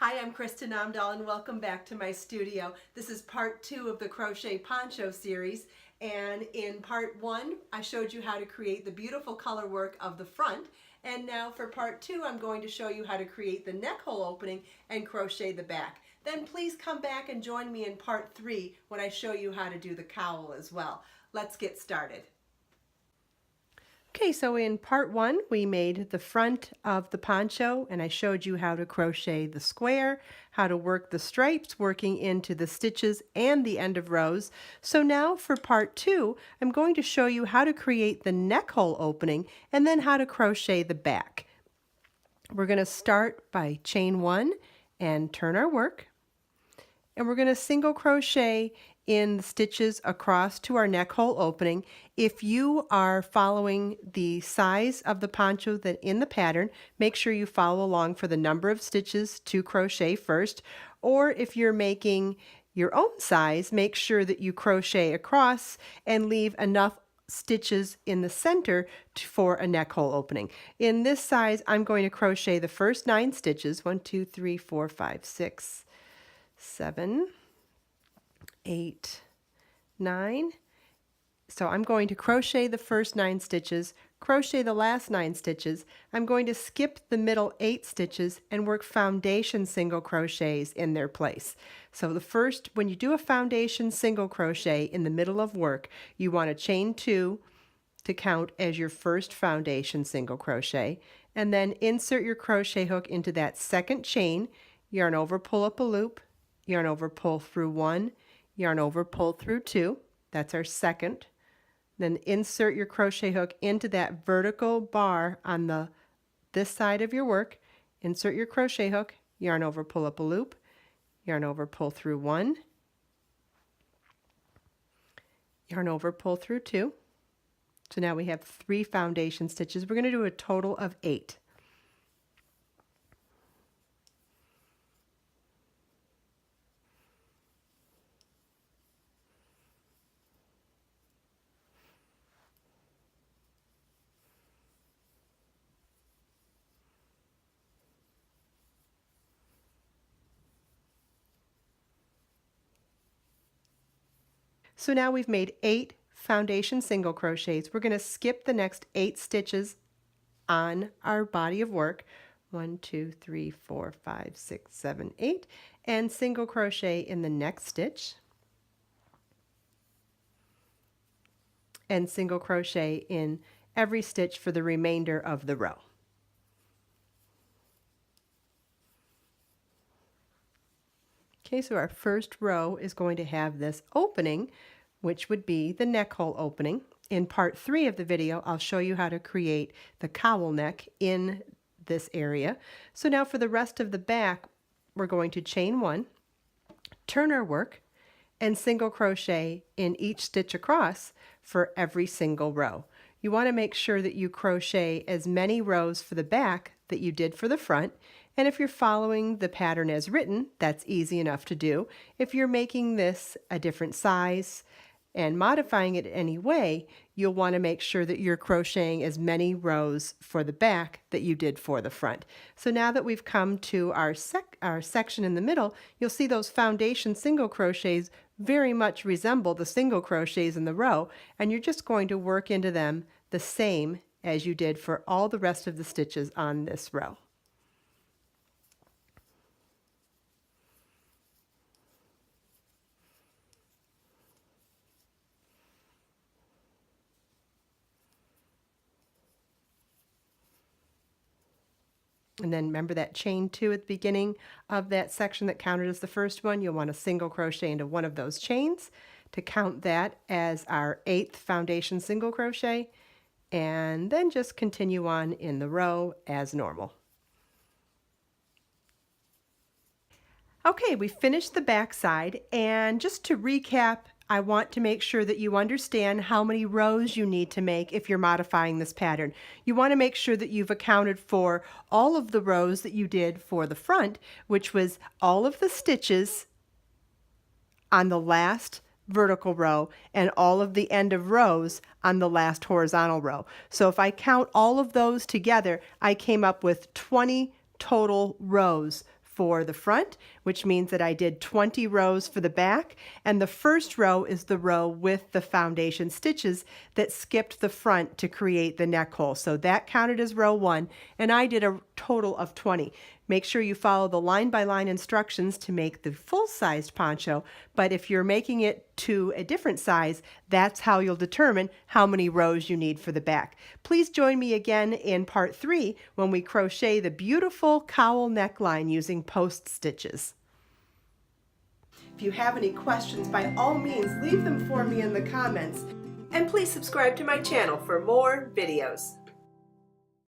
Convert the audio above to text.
Hi, I'm Kristin Omdahl and welcome back to my studio. This is part 2 of the Crochet Poncho series, and in part 1 I showed you how to create the beautiful color work of the front, and now for part 2 I'm going to show you how to create the neck hole opening and crochet the back. Then please come back and join me in part 3 when I show you how to do the cowl as well. Let's get started. Okay, so in part 1 we made the front of the poncho and I showed you how to crochet the square, how to work the stripes, working into the stitches and the end of rows. So now for part 2 I'm going to show you how to create the neck hole opening and then how to crochet the back. We're going to start by chain 1 and turn our work, and we're going to single crochet in the stitches across to our neck hole opening. If you are following the size of the poncho that in the pattern, make sure you follow along for the number of stitches to crochet first, or if you're making your own size, make sure that you crochet across and leave enough stitches in the center for a neck hole opening. In this size, I'm going to crochet the first 9 stitches, 1, 2, 3, 4, 5, 6, 7, 8, 9. So I'm going to crochet the first 9 stitches, crochet the last 9 stitches. I'm going to skip the middle 8 stitches and work foundation single crochets in their place. So the first, when you do a foundation single crochet in the middle of work, you want to chain 2 to count as your first foundation single crochet, and then insert your crochet hook into that second chain, yarn over, pull up a loop, yarn over, pull through 1, yarn over, pull through 2. That's our second. Then insert your crochet hook into that vertical bar on this side of your work. Insert your crochet hook, yarn over, pull up a loop, yarn over, pull through 1, yarn over, pull through 2. So now we have 3 foundation stitches. We're going to do a total of 8. So now we've made 8 foundation single crochets. We're going to skip the next 8 stitches on our body of work, 1, 2, 3, 4, 5, 6, 7, 8, and single crochet in the next stitch, and single crochet in every stitch for the remainder of the row. Okay, so our first row is going to have this opening, which would be the neck hole opening. In part 3 of the video, I'll show you how to create the cowl neck in this area. So now for the rest of the back, we're going to chain 1, turn our work, and single crochet in each stitch across for every single row. You want to make sure that you crochet as many rows for the back that you did for the front. And if you're following the pattern as written, that's easy enough to do. If you're making this a different size and modifying it any way, you'll want to make sure that you're crocheting as many rows for the back that you did for the front. So now that we've come to our section in the middle, you'll see those foundation single crochets very much resemble the single crochets in the row, and you're just going to work into them the same as you did for all the rest of the stitches on this row. And then remember that chain 2 at the beginning of that section that counted as the first one. You'll want to single crochet into one of those chains to count that as our 8th foundation single crochet, and then just continue on in the row as normal. Okay, we finished the back side, and just to recap, I want to make sure that you understand how many rows you need to make if you're modifying this pattern. You want to make sure that you've accounted for all of the rows that you did for the front, which was all of the stitches on the last vertical row and all of the end of rows on the last horizontal row. So if I count all of those together, I came up with 20 total rows for the front, which means that I did 20 rows for the back, and the first row is the row with the foundation stitches that skipped the front to create the neck hole. So that counted as row 1, and I did a total of 20. Make sure you follow the line-by-line instructions to make the full-sized poncho, but if you're making it to a different size, that's how you'll determine how many rows you need for the back. Please join me again in part 3 when we crochet the beautiful cowl neckline using post stitches. If you have any questions, by all means, leave them for me in the comments. And please subscribe to my channel for more videos.